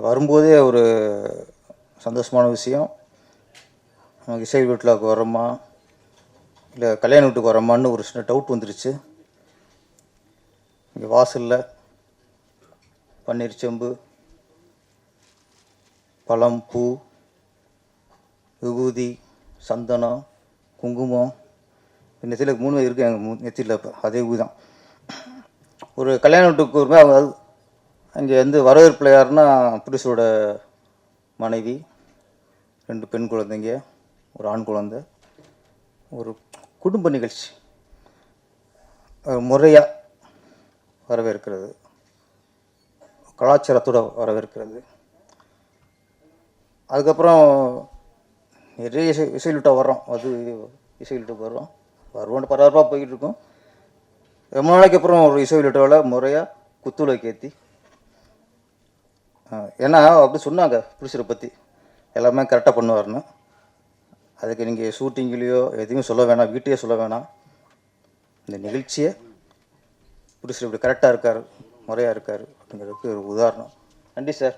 வரும்போதே ஒரு சந்தோஷமான விஷயம். நமக்கு இசை வீட்டில் வரோமா இல்லை கல்யாண வீட்டுக்கு வரோமான்னு ஒரு சின்ன டவுட் வந்துருச்சு. இங்கே வாசலில் பன்னீர் செம்பு, பழம், பூ, விபூதி, சந்தனம், குங்குமம், நெத்தியில் 3 இருக்குது எங்கள் நெத்தியில். இப்போ அதே தான் ஒரு கல்யாண வீட்டுக்கு வருமே. அவங்க அங்கே வந்து வரவேற்பில் யாருன்னா புருஷரோட மனைவி, 2 பெண் குழந்தைங்க, ஒரு ஆண் குழந்தை. ஒரு குடும்ப நிகழ்ச்சி முறையாக வரவேற்கிறது, கலாச்சாரத்தோடு வரவேற்கிறது. அதுக்கப்புறம் நிறைய இசையிலிட்ட வர்றோம். அது இசையிலிட்டு வருவோன்னு பரபரப்பாக போய்கிட்டு இருக்கோம். ரொம்ப நாளைக்கு அப்புறம் ஒரு இசையிலிட்டவில் முறையாக குத்துவிளக்கு ஏற்றி, ஏன்னா அப்படி சொன்னாங்க புருஷரை பற்றி எல்லாமே கரெக்டாக பண்ணுவார்னு. அதுக்கு நீங்கள் ஷூட்டிங்லேயோ எதுவுமே சொல்ல வேணாம், வீட்டையே சொல்ல வேணாம். இந்த நிகழ்ச்சியை புருஷர் இப்படி கரெக்டாக இருக்கார், முறையாக இருக்கார் அப்படிங்கிறதுக்கு ஒரு உதாரணம். நன்றி சார்.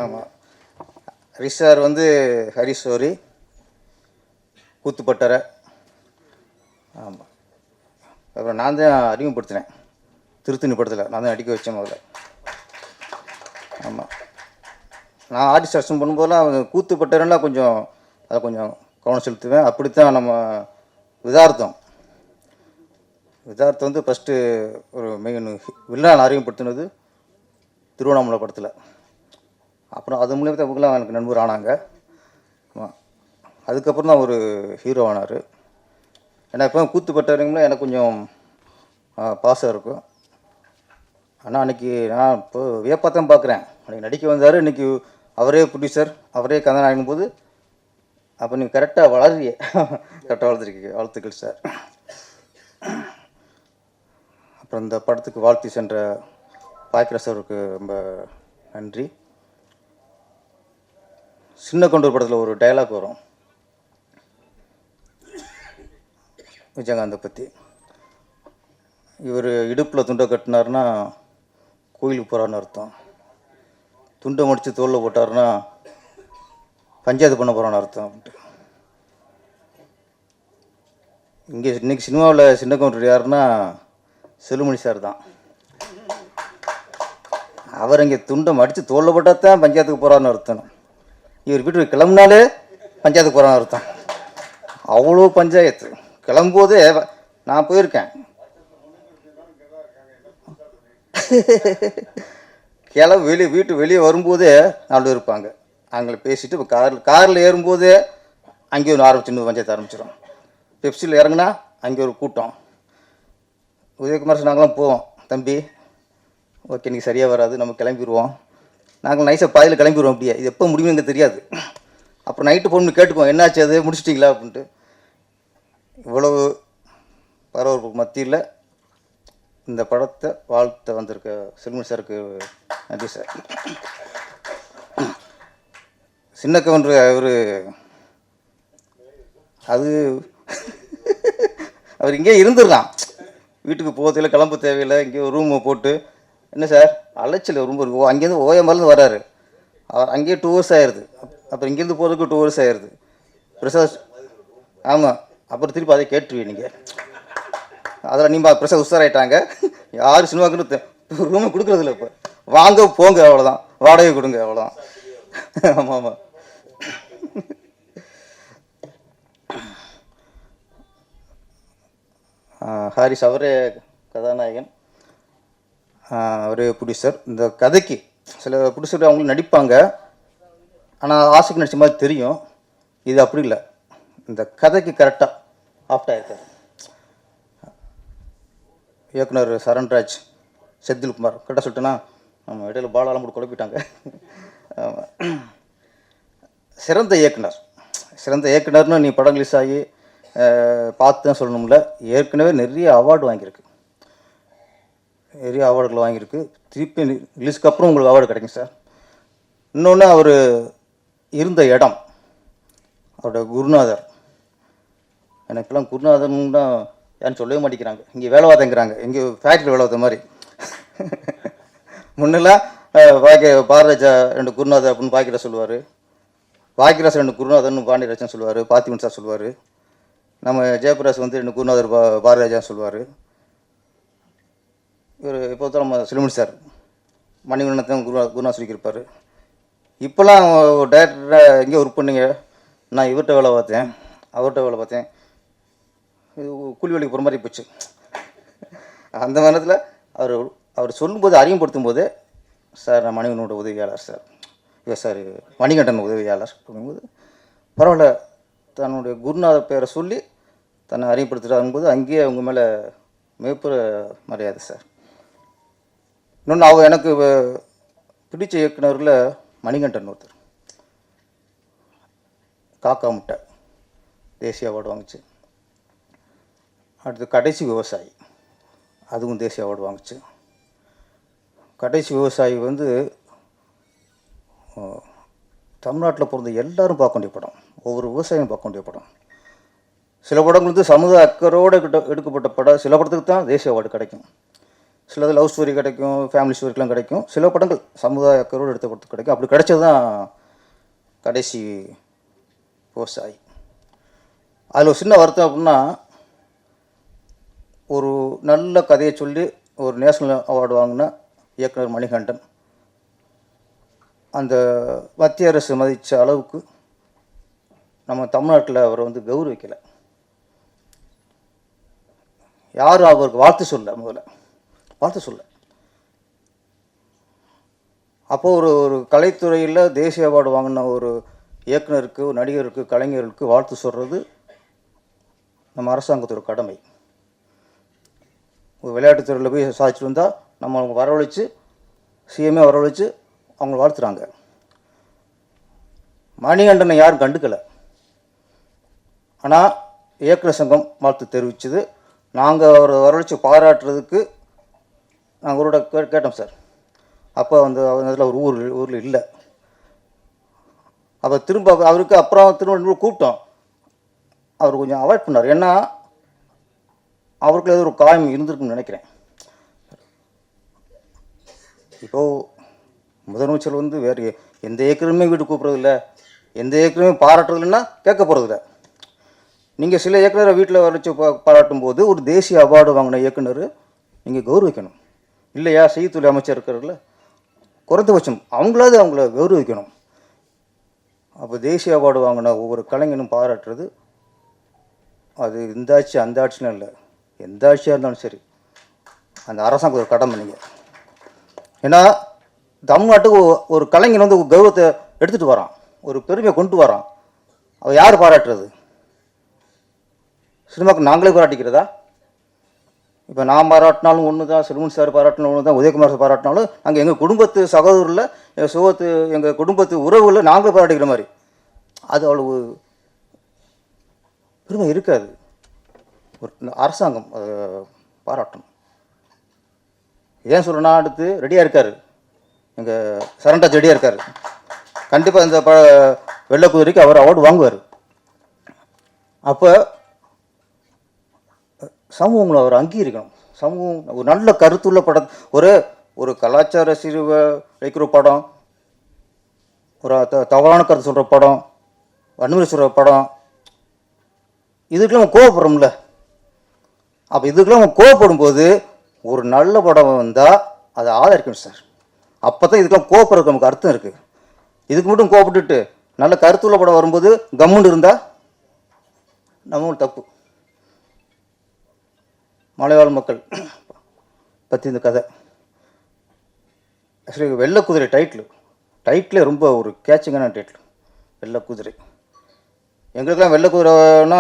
ஆமாம், ஹரிஷ் சார் வந்து ஹரிஷோரி கூத்துப்பட்டறை. ஆமாம், அப்புறம் நான் தான் அறிமுகப்படுத்தினேன் திருத்தணி படத்தில். நான் தான் நடிக்க வச்சேன் முதல்ல. ஆமாம், நான் ஆர்டிஸ்ட் அசன் பண்ணும்போதெல்லாம் அவங்க கூத்துப்பட்டறைன்னா கொஞ்சம் அதை கொஞ்சம் கவனம் செலுத்துவேன். அப்படித்தான் நம்ம விதார்த்தம் வந்து ஃபஸ்ட்டு ஒரு மெயின் வில்லன் அறிமுகப்படுத்தினது திருவண்ணாமலை படத்தில். அப்புறம் அது மூலியமாக தான் இவங்களாம் எனக்கு நண்பர் ஆனாங்க. அதுக்கப்புறம் தான் ஒரு ஹீரோ ஆனார். ஏன்னா இப்போ கூத்துப்பட்டறைங்களா எனக்கு கொஞ்சம் பாசம் இருக்கும். ஆனால் அன்றைக்கி நான் இப்போ வியப்பாக தான் பார்க்குறேன். அன்றைக்கி நடிக்க வந்தார், இன்றைக்கி அவரே ப்ரொடியூசர், அவரே கதாநாயகன் போது அப்போ நீங்கள் கரெக்டாக வளர்றீங்க. கரெக்டாக வளர்த்துருக்கீங்க, வாழ்த்துக்கள் சார். அப்புறம் இந்த படத்துக்கு வாழ்த்தி சென்ற பாய்க்கிற சாருக்கு ரொம்ப நன்றி. சின்ன கொண்டூர் படத்தில் ஒரு டைலாக் வரும் விஜயகாந்தை பற்றி. இவர் இடுப்பில் துண்டை கட்டினார்னா கோயிலுக்கு போகிறான்னு அர்த்தம், துண்டை முடித்து தோளில் போட்டார்னா பஞ்சாயத்து பண்ண போகிறான்னு அர்த்தம் அப்படின்ட்டு. இங்கே இன்றைக்கி சினிமாவில் சின்ன கவுண்டர் யாருன்னா செல்லுமணி சார் தான். அவர் இங்கே துண்டை மடித்து தோளில் போட்டால் தான் பஞ்சாயத்துக்கு போகிறான்னு அர்த்தம். இவர் வீட்டுக்கு கிளம்புனாலே பஞ்சாயத்துக்கு போகிறான்னு அர்த்தம். அவ்வளோ பஞ்சாயத்து. கிளம்பும்போதே நான் போயிருக்கேன். வீட்டு வெளியே வரும்போதே 4 பேர் இருப்பாங்க. அவங்கள பேசிட்டு இப்போ காரில் ஏறும்போதே அங்கே ஒரு சின்ன பஞ்சாயத்து ஆரம்பிச்சிடும். பெப்சியில் இறங்குனா அங்கே ஒரு கூட்டம். உதயகுமார் சார் நாங்களாம் போவோம், தம்பி ஓகே நீங்கள் சரியாக வராது, நம்ம கிளம்பிடுவோம். நாங்கள் நைஸாக பாதியில் கிளம்பிடுவோம். அப்படியே இது எப்போ முடியும்னு எங்களுக்கு தெரியாது. அப்புறம் நைட்டு ஃபோன் பண்ணி கேட்டுக்குவோம், என்னாச்சு அது முடிச்சிட்டிங்களா அப்படின்ட்டு. இவ்வளவு பரபரப்பு மத்தியில் இந்த படத்தை வாழ்த்த வந்திருக்க செல்வமணி சாருக்கு நன்றி சார். சின்ன கவுண்டர் அவர் அவர் இங்கே இருந்துடலாம், வீட்டுக்கு போகிறதுல கிளம்ப தேவையில்லை. இங்கே ஒரு ரூமை போட்டு என்ன சார் அலைச்சல் ரொம்ப இருக்கும். அங்கேருந்து ஓயமருந்து வராரு, அவர் அங்கேயே 2 hours ஆயிடுது. அப்புறம் இங்கேருந்து போகிறதுக்கு 2 hours ஆயிடுது. பிரசாத் ஆமாம், அப்புறம் திருப்பி அதை கேட்டுருவீங்க நீங்கள். அதில் நீங்கள் பிரசாத் உஷாராயிட்டாங்க. யாரும் சினிமாவுக்கு ரூமை கொடுக்குறதில்ல. இப்போ வாங்க போங்க அவ்வளோதான், வாடகை கொடுங்க அவ்வளோதான். ஆமாம் ஆமாம். ஹாரிஸ் அவரே கதாநாயகன், அவரே ப்ரொடியூசர். இந்த கதைக்கு சில ப்ரொடியூசர் அவங்களும் நடிப்பாங்க, ஆனால் ஆசைக்கு நடித்த மாதிரி தெரியும். இது அப்படி இல்லை, இந்த கதைக்கு கரெக்டாக ஆப்ட் ஆகிருக்காரு. இயக்குனர் சரண்ராஜ், செந்தில்குமார் கரெக்டாக சொல்லிட்டேன்னா நம்ம இடையில பாலாலாம் கூட குழப்பிட்டாங்க. சிறந்த இயக்குனர்னு நீ படம் ரிலீஸ் ஆகி பார்த்து தான் சொல்லணும்ல. ஏற்கனவே நிறைய அவார்டு வாங்கியிருக்கு, நிறைய அவார்டுகள் வாங்கியிருக்கு. திருப்பி ரிலீஸ்க்கு அப்புறம் உங்களுக்கு அவார்டு கிடைக்கும் சார். இன்னொன்று அவர் இருந்த இடம், அவரோட குருநாதர். எனக்கெல்லாம் குருநாதன் தான் யாரும் சொல்லவே மாட்டேங்கிறாங்க. இங்கே வேலை வாதங்கிறாங்க, இங்கே ஃபேக்ட்ரி வேலை வாத மாதிரி. முன்னெல்லாம் பாரராஜா 2 குருநாதர் அப்படின்னு பாக்கியராஜ் சொல்லுவார், பாக்கியராஜ் 2 குருநாதர்னு பாண்டியராஜன் சொல்லுவார், பார்த்திபன் சார் சொல்லுவார், நம்ம ஜெயபிரகாஷ் வந்து 2 குருநாதர் பாரராஜா சொல்லுவார். இவர் இப்போ தான் நம்ம சிலுமணி சார் மணிவண்ணத்தான் குருநாதர் சொல்லியிருப்பார். இப்போலாம் டேரக்டராக எங்கே ஒர்க் பண்ணீங்க, நான் இவர்கிட்ட வேலை பார்த்தேன், அவர்கிட்ட வேலை பார்த்தேன், இது கூலி வேலைக்கு போகிற மாதிரி போச்சு. அந்த நேரத்தில் அவர் சொல்லும்போது அறிமுகப்படுத்தும் போது, சார் நான் மணிவண்ணனோட உதவியாளர் சார், இல்லை சார் மணிகண்டன் உதவியாளர் அப்படிங்கும்போது பரவாயில்ல, தன்னுடைய குருநாதர் பேரை சொல்லி தன்னை அறிமுகப்படுத்துகிறாங்கும்போது அங்கேயே அவங்க மேலே மிகப்பெற மரியாதை சார். இன்னொன்று எனக்கு பிடிச்ச இயக்குனரில் மணிகண்டன் ஒருத்தர், காக்கா முட்டை தேசிய அவார்டு வாங்குச்சு. அடுத்து கடைசி விவசாயி, அதுவும் தேசிய அவார்டு வாங்குச்சு. கடைசி விவசாயி வந்து தமிழ்நாட்டில் பிறந்த எல்லாரும் பார்க்க வேண்டிய படம், ஒவ்வொரு விவசாயியும் பார்க்க வேண்டிய படம். சில படங்கள் வந்து சமூக அக்கறையோடு எடுக்கப்பட்ட படம், சில படத்துக்கு தான் தேசிய அவார்டு கிடைக்கும், சிலது லவ் ஸ்டோரி கிடைக்கும், ஃபேமிலி ஸ்டோரிக்கெலாம் கிடைக்கும், சில படங்கள் சமுதாய அக்கறையோடு எடுத்த படத்துக்கு கிடைக்கும். அப்படி கிடைச்சது தான் கடைசி விவசாயி. அதில் ஒரு சின்ன வருத்தம் அப்படின்னா, ஒரு நல்ல கதையை சொல்லி ஒரு நேஷ்னல் அவார்டு வாங்கின இயக்குனர் மணிகண்டன் அந்த மத்திய அரசு மதித்த அளவுக்கு நம்ம தமிழ்நாட்டில் அவரை வந்து கௌரவிக்கலை. யாரும் அவருக்கு வாழ்த்து சொல்ல, முதல்ல வாழ்த்து சொல்ல. அப்போது ஒரு கலைத்துறையில் தேசிய அவார்டு வாங்கின ஒரு இயக்குனருக்கு, ஒரு நடிகருக்கு, கலைஞர்களுக்கு வாழ்த்து சொல்கிறது நம்ம அரசாங்கத்தோட கடமை. ஒரு விளையாட்டுத்துறையில் போய் சாதிச்சுட்டு வந்தால் நம்ம அவங்க வரவழைச்சு, சிஎம்ஏ வரவழைச்சு அவங்க வாழ்த்துறாங்க. மணிகண்டனை யாரும் கண்டுக்கலை. ஆனால் இயக்குனர் சங்கம் வாழ்த்து தெரிவிச்சது. நாங்கள் அவரை வரவழைச்சு பாராட்டுறதுக்கு நாங்கள் அவரோட கேட்டோம் சார். அப்போ வந்து அதில் ஒரு ஊரில் இல்லை. அப்போ திரும்ப அவருக்கு அப்புறம் திரும்ப கூப்பிட்டோம். அவர் கொஞ்சம் அவாய்ட் பண்ணார். ஏன்னா அவருக்கு ஏதோ ஒரு காயம் இருந்திருக்குன்னு நினைக்கிறேன். இப்போது முதலமைச்சர் வந்து வேறு எந்த இயக்குனருமே வீட்டு கூப்பிட்றதில்ல, எந்த இயக்குனருமே பாராட்டுறதில்லைன்னா கேட்க போகிறதில்ல. நீங்கள் சில இயக்குனரை வீட்டில் வரைச்சி பாராட்டும் போது ஒரு தேசிய அவார்டு வாங்கின இயக்குனர் நீங்கள் கௌரவிக்கணும் இல்லையா? செய்தித்துறை அமைச்சர் இருக்கிறதுல குறைந்தபட்சம் அவங்கள கௌரவிக்கணும். அப்போ தேசிய அவார்டு வாங்கின ஒவ்வொரு கலைஞனும் பாராட்டுறது, அது இந்த ஆட்சி அந்த ஆட்சியும் இல்லை, எந்த ஆட்சியாக இருந்தாலும் சரி அந்த அரசாங்கம் ஒரு கடமை. நீங்கள் ஏன்னா தமிழ்நாட்டுக்கு ஒரு கலைஞன் வந்து ஒரு கௌரவத்தை எடுத்துகிட்டு வரான், ஒரு பெருமையை கொண்டு வரான். அவள் யார் பாராட்டுறது? சினிமாவுக்கு நாங்களே பாராட்டிக்கிறதா? இப்போ நான் பாராட்டினாலும் ஒன்று தான், சிறுமன் சார் பாராட்டினாலும் ஒன்று தான், உதயகுமார் சார் பாராட்டினாலும் நாங்கள் எங்கள் குடும்பத்து சகோதரில், எங்கள் குடும்பத்து உறவுகளில் நாங்களே பாராட்டிக்கிற மாதிரி அது அவ்வளவு பெருமை இருக்காது. ஒரு அரசாங்கம் பாராட்டணும். ஏன் சொல்கிறேன்னா, அடுத்து ரெடியாக இருக்கார் எங்கள் சரண்டாஜ், ரெடியாக இருக்கார். கண்டிப்பாக இந்த வெள்ளைக்குதிரைக்கு அவர் அவார்டு வாங்குவார். அப்போ சமூகங்களை அவர் அங்கீகரிக்கணும். சமூகம் ஒரு நல்ல கருத்துள்ள படம், ஒரு கலாச்சார சிறுவை வைக்கிற படம், ஒரு தவறான கருத்து சொல்கிற படம், வன்முறை சொல்கிற படம், இதுக்கெல்லாம் நம்ம கோவப்படுறோம்ல. அப்போ இதுக்கெல்லாம் நம்ம கோவப்படும் போது ஒரு நல்ல படம் வந்தால் அதை ஆதரிக்கணும் சார். அப்போ தான் இதுக்கெல்லாம் கோவப்படுறதுக்கு நமக்கு அர்த்தம் இருக்குது. இதுக்கு மட்டும் கோவப்பட்டுட்டு நல்ல கருத்துள்ள படம் வரும்போது கம்முன்னு இருந்தால் நம்ம தப்பு. மலைவாழ் மக்கள் பற்றி இந்த கதை ஆக்சுவலி வெள்ளைக்குதிரை டைட்டிலே ரொம்ப ஒரு கேட்சிங்கான டைட்டில். வெள்ளைக்குதிரை. எங்களுக்கெல்லாம் வெள்ளைக்குதிரைனா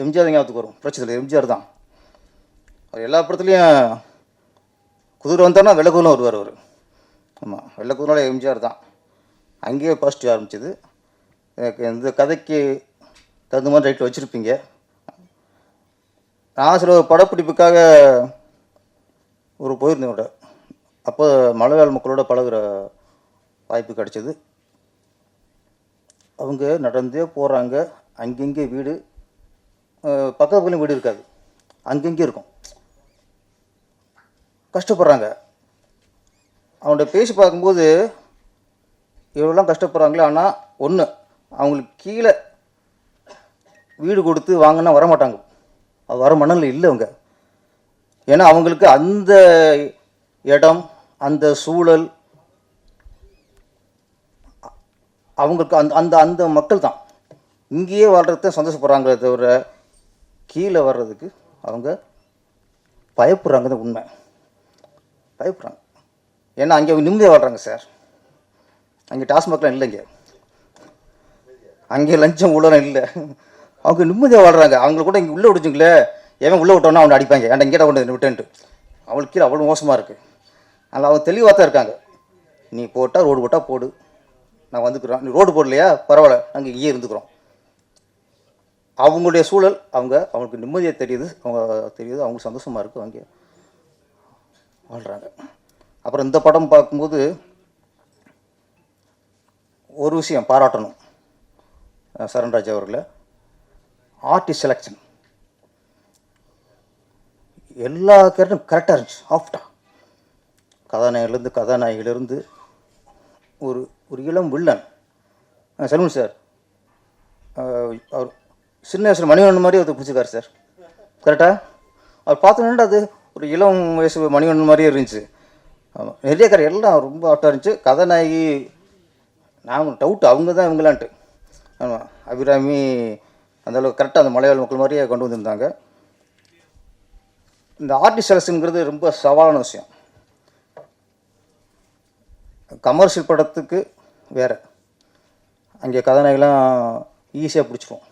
எம்ஜிஆர் தான் ஞாபகத்துக்கு வரும். பிரச்சனை எம்ஜிஆர் தான். அவர் எல்லா படத்துலையும் குதிரை வந்தார்னா வெள்ளைக்குதிரை வருவார் அவர். ஆமாம், வெள்ளைக்குதிரை எம்ஜிஆர் தான். அங்கேயே ஃபர்ஸ்ட் ஆரம்பிச்சது. எனக்கு இந்த கதைக்கு தகுந்த மாதிரி டைட்டில் வச்சுருப்பீங்க. நான் சில படப்பிடிப்புக்காக போயிருந்தேன். அப்போ மலையாள மக்களோட பழகுற வாய்ப்பு கிடைச்சது. அவங்க நடந்தே போகிறாங்க. அங்கங்கே வீடு, பக்கத்துலேயும் வீடு இருக்காது, அங்கங்கே இருக்கும். கஷ்டப்படுறாங்க. அவன்கிட்ட பேசி பார்க்கும்போது இவ்வளோலாம் கஷ்டப்படுறாங்களே, ஆனால் ஒன்று அவங்களுக்கு கீழே வீடு கொடுத்து வாங்கினா வரமாட்டாங்க. அது வர மனநிலை இல்லை அவங்க. ஏன்னா அவங்களுக்கு அந்த இடம், அந்த சூழல், அவங்களுக்கு அந்த அந்த அந்த மக்கள் தான் இங்கேயே வாழ்கிறத சந்தோஷப்படுறாங்களே தவிர கீழே வர்றதுக்கு அவங்க பயப்படுறாங்க. உண்மை, பயப்படுறாங்க. ஏன்னா அங்கே அவங்க நிம்மதியாக வாழ்கிறாங்க சார். அங்கே டாஸ்மாக்லாம் இல்லைங்க, அங்கே லஞ்சம் ஊழலாம் இல்லை, அவங்க நிம்மதியாக வாழ்கிறாங்க. அவங்க கூட இங்கே உள்ளே விடுச்சுங்களே, எவன் உள்ளே விட்டோன்னா அவனை அடிப்பாங்க, ஏன்டா இங்கே கொண்டு விட்டேன்ட்டு. அவளுக்கு கீழே அவ்வளோ மோசமாக இருக்குது. அதனால் அவங்க தெளிவாக தான் இருக்காங்க. நீ போட்டால் ரோடு போட்டால் போடு, நான் வந்துக்கிறோம். நீ ரோடு போடலையா பரவாயில்ல, நாங்கள் இங்கேயே இருந்துக்கிறோம். அவங்களுடைய சூழல், அவங்களுக்கு நிம்மதியாக தெரியுது, அவங்களுக்கு சந்தோஷமாக இருக்குது, அவங்க வாழ்கிறாங்க. அப்புறம் இந்த படம் பார்க்கும்போது ஒரு விஷயம் பாராட்டணும் சரண்ராஜ் அவர்களை. ஆர்டிஸ்ட் செலெக்ஷன் எல்லா கேரக்டரும் கரெக்டாக இருந்துச்சு. ஆஃப்டா கதாநாயகிலிருந்து ஒரு ஒரு இளம் வில்லன் செல்வன் சார், அவர் சின்ன வயசில் மணிவண்ணன் மாதிரி ஒருத்தர் பிடிச்சிருக்காரு சார். கரெக்டாக அவர் பார்த்தோன்னா அது ஒரு இளம் வயசு மணிவண்ணன் மாதிரியே இருந்துச்சு. ஆமாம், நிறைய கரை எல்லாம் ரொம்ப ஆஃப்டாக இருந்துச்சு. கதாநாயகி நான் டவுட்டு அவங்க தான் இவங்களான்ட்டு. ஆமாம், அபிராமி அந்தளவுக்கு கரெக்டாக அந்த மலையாள மக்கள் மாதிரியே கொண்டு வந்திருந்தாங்க. இந்த ஆர்டிஸ்ட் செலக்ஷனுங்கிறது ரொம்ப சவாலான விஷயம். கமர்ஷியல் படத்துக்கு வேறு, அங்கே கதாநாயகெல்லாம் ஈஸியாக பிடிச்சிருவோம்.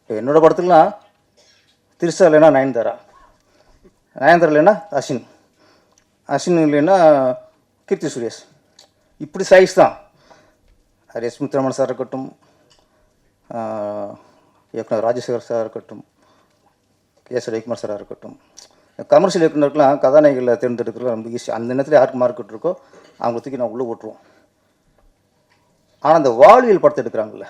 இப்போ என்னோடய படத்துலலாம் திருசா இல்லைன்னா நயன்தாரா இல்லைன்னா அஸ்வின் இல்லைன்னா கீர்த்தி சுரேஷ், இப்படி சைஸ் தான். எஸ் முத்துராமன் சார் இருக்கட்டும், இயக்குனர் ராஜசேகர் சார் இருக்கட்டும், எஸ் ரவிக்குமார் சாராக இருக்கட்டும், கமர்ஷியல் இயக்குனருக்கெலாம் கதாநாயகிகளை தேர்ந்தெடுக்கிறது ரொம்ப ஈஸி. அந்த நேரத்தில் யாருக்கு மார்க்கெட் இருக்கோ அவங்க தூக்கி நான் உள்ளே ஓட்டுருவோம். ஆனால் அந்த வாழ்வியல் படத்தை எடுக்கிறாங்கல்ல,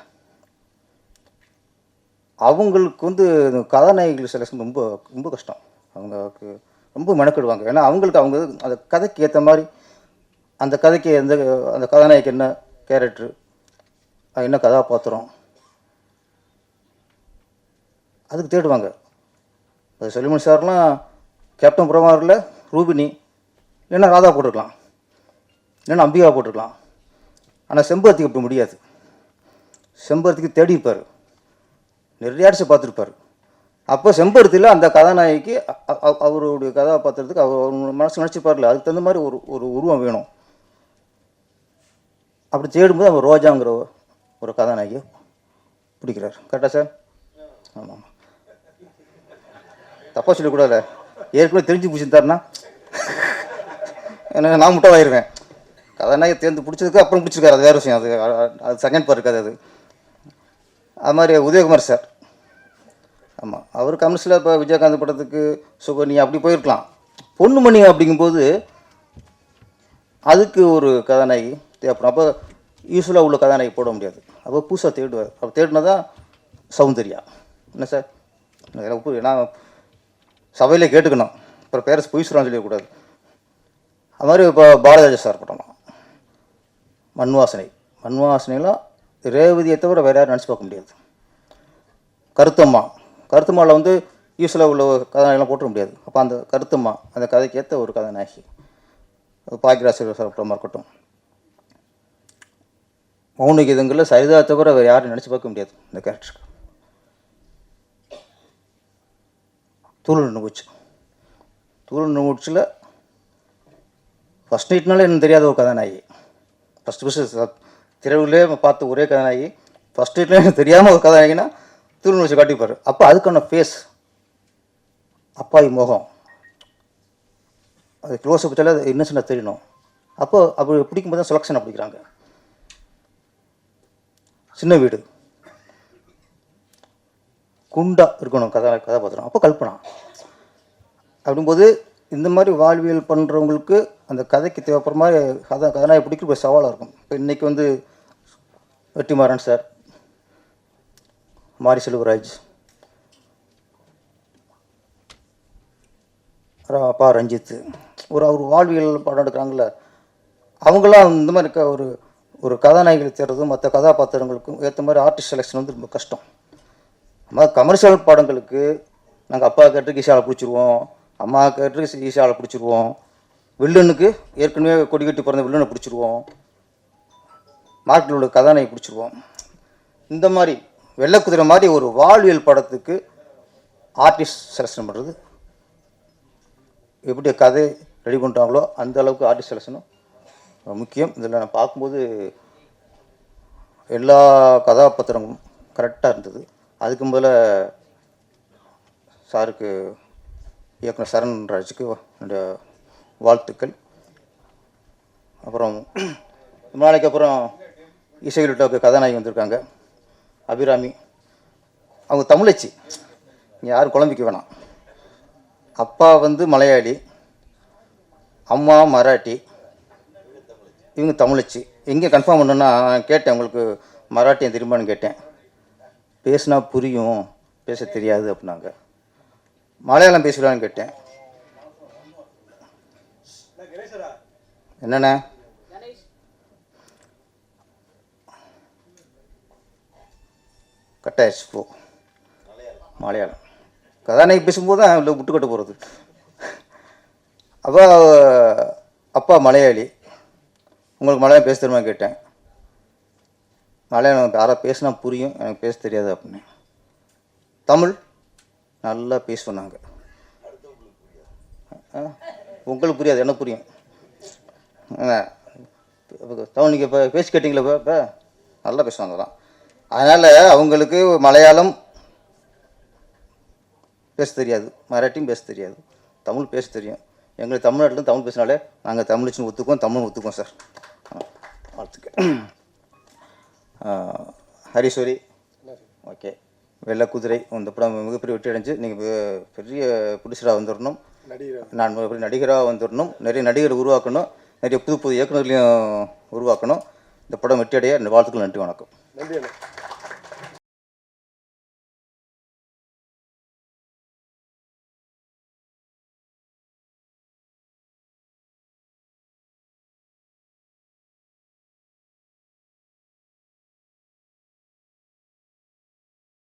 அவங்களுக்கு கதாநாயகிகள் செலக்ஷன் ரொம்ப ரொம்ப கஷ்டம். அவங்களுக்கு ரொம்ப மெனக்கிடுவாங்க. ஏன்னா அவங்க அந்த கதைக்கு ஏற்ற மாதிரி அந்த கதைக்கு அந்த கதாநாயகி என்ன கேரக்டரு, என்ன கதாபாத்திரம், அதுக்கு தேடுவாங்க. அது செல்வமணி சார்லாம் கேப்டன் பிரமாரில் ரூபினி இல்லைன்னா ராதா போட்டிருக்கலாம், இல்லைன்னா அம்பிகா போட்டிருக்கலாம். ஆனால் செம்பருத்திக்கு அப்படி முடியாது. செம்பருத்திக்கு தேடி இருப்பார், நிறைய அடிச்சு பார்த்துருப்பார். அப்போ செம்பருத்தியில் அந்த கதாநாயகிக்கு அவருடைய கதாபாத்திரத்துக்கு அவர் மனசு நினச்சிப்பார்ல, அதுக்கு தகுந்த மாதிரி ஒரு உருவம் வேணும். அப்படி தேடும்போது அவர் ரோஜாங்கிற ஒரு கதாநாயகியை பிடிக்கிறார். கரெக்டாக சார்? ஆமாம், தப்பாக சொல்லக்கூடாது. ஏற்கனவே தெரிஞ்சு பிடிச்சிருந்தாருன்னா ஏன்னா நான் முட்டாளாயிருவேன். கதாநாயகி தேர்ந்து பிடிச்சதுக்கு அப்புறம் பிடிச்சிருக்காரு, அது வேறு விஷயம். அது செகண்ட் பார்ட் இருக்காது. அது மாதிரி உதயகுமார் சார், ஆமாம், அவர் கமர்ஷியலாக இப்போ விஜயகாந்த் படத்துக்கு சுகன்யா அப்படி போயிருக்கலாம். பொண்ணுமணி அப்படிங்கும்போது அதுக்கு ஒரு கதாநாயகி தேவைப்படும். அப்போ யூஸ்வலாக உள்ள கதாநாயகி போட முடியாது. அப்போ புதுசாக தேடுவார். அப்போ தேடினா தான் சௌந்தர்யா. என்ன சார், நான் சபையிலே கேட்டுக்கணும், அப்புறம் பேரஸ் பொய் சொல்கிறான்னு சொல்லக்கூடாது. அது மாதிரி இப்போ பாரதிராஜா சார் படம்லாம் மண்வாசனைலாம் ரேவதியை தவிர வேறு யாரும் நினச்சி பார்க்க முடியாது. கருத்தம்மாவில் யூஸ்வலாக உள்ள கதாநாயகெலாம் போட்டுற முடியாது. அப்போ அந்த கருத்தம்மா அந்த கதைக்கு ஏற்ற ஒரு கதாநாயகி. பாக்கியராஜ் சார் படமாக இருக்கட்டும், மௌன கீதங்களில் சரிதா தவிர வேறு யாரும் நினச்சி பார்க்க முடியாது இந்த கேரக்டருக்கு. தூள் நுங்குச்சில் ஃபஸ்ட் நைட்னாலே எனக்கு தெரியாத ஒரு கதாநாயகி. ஃபஸ்ட்டு திரைவிலே பார்த்த ஒரே கதாநாயகி, ஃபஸ்ட் நைட்ல எனக்கு தெரியாமல் ஒரு கதாநாயகினா தூள் நுங்குச்சி காட்டிப்பார். அப்போ அதுக்கான ஃபேஸ், அப்பாவி முகம், அது க்ளோஸ் அப் அது இன்னசென்ட்டாக தெரியணும். அப்படி பிடிக்கும்போது தான் செலக்ஷன் பிடிக்கிறாங்க. சின்ன வீடு குண்டா இருக்கணும் கதாபாத்திரம், அப்போ கல்பனா. அப்படிங்கும்போது இந்த மாதிரி வாழ்வியல் பண்ணுறவங்களுக்கு அந்த கதைக்கு தேவைப்படுற மாதிரி கதாநாயகி பிடிக்க ஒரு சவாலாக இருக்கும். இப்போ இன்றைக்கி வெற்றிமாறன் சார், மாரி செல்வராஜ், ரஞ்சித், ஒரு வாழ்வியல் படம் எடுக்கிறாங்கள, அவங்களாம் இந்த மாதிரி ஒரு ஒரு கதாநாயகிகள் தேர்றதும் மற்ற கதாபாத்திரங்களுக்கும் ஏற்ற மாதிரி ஆர்டிஸ்ட் செலெக்ஷன் வந்து ரொம்ப கஷ்டம். நம்ம கமர்ஷியல் படங்களுக்கு நாங்கள் அப்பா கேட்டுக்கு ஈஷாவை பிடிச்சிருவோம், அம்மா கேட்டுக்கு ஈஷாவை பிடிச்சிருவோம், வில்லனுக்கு ஏற்கனவே கொடி கட்டி பிறந்த வில்லனை பிடிச்சிருவோம், மார்க்கெட்டில் உள்ள கதாநாயகி பிடிச்சிருவோம். இந்த மாதிரி வெள்ளைக்குதிரை மாதிரி ஒரு வாழ்வியல் படத்துக்கு ஆர்டிஸ்ட் செலெக்ஷன் பண்ணுறது எப்படி கதை ரெடி பண்ணுறாங்களோ அந்த அளவுக்கு ஆர்டிஸ்ட் செலெக்ஷனும் முக்கியம். இதில் நான் பார்க்கும்போது எல்லா கதாபாத்திரங்களும் கரெக்டாக இருந்தது. அதுக்கு முதல்ல சாருக்கு, இயக்குனர் சரண் ராஜுக்கு என்னுடைய வாழ்த்துக்கள். அப்புறம் ரொம்ப நாளைக்கு அப்புறம் இசையிலுட்டாவுக்கு கதாநாயகி வந்திருக்காங்க, அபிராமி. அவங்க தமிழச்சி, யாரும் குழம்பிக்க வேணாம். அப்பா வந்து மலையாளி, அம்மா மராட்டி, இவங்க தமிழச்சி. எங்கே கன்ஃபார்ம் பண்ணுன்னா கேட்டேன், உங்களுக்கு மராட்டியம் தெரியுமான்னு கேட்டேன். பேசுனா புரியும், பேச தெரியாது அப்படின்னாங்க. மலையாளம் பேசுகிறான்னு கேட்டேன். என்னண்ணே? கட்டாயிடுச்சு போ. மலையாளம் கதாநாயகி பேசும்போது தான் இல்லை விட்டு கட்ட போகிறது. அப்போ அப்பா மலையாளி, உங்களுக்கு மலையாளம் பேச தெரியுமா கேட்டேன். மலையாளம் யாராவது பேசினா புரியும், எனக்கு பேச தெரியாது அப்படின்னு. தமிழ் நல்லா பேசுவாங்க. உங்களுக்கு புரியாது, எனக்கு புரியும். தமிழ் நீங்கள் இப்போ பேசி கேட்டிங்களா? இப்போ நல்லா பேசுவாங்க தான். அதனால் அவங்களுக்கு மலையாளம் பேச தெரியாது, மராட்டியும் பேச தெரியாது, தமிழ் பேச தெரியும். எங்களுக்கு தமிழ்நாட்டில் தமிழ் பேசினாலே நாங்கள் தமிழ்ச்சின்னு ஒத்துக்குவோம், தமிழ் ஒத்துக்குவோம் சார். வாழ்த்துக்கள். ஹரிஸ்வரி, ஓகே. வெள்ளைக்குதிரை இந்த படம் மிகப்பெரிய வெற்றி அடைஞ்சு நீங்கள் பெரிய ப்ரொடியூசராக வந்துடணும், நான் நடிகராக வந்துடணும், நிறைய நடிகரை உருவாக்கணும், நிறைய புது புது இயக்குநர்களையும் உருவாக்கணும். இந்த படம் வெற்றி அடைய வாழ்த்துக்கள். நன்றி, வணக்கம். நன்றி.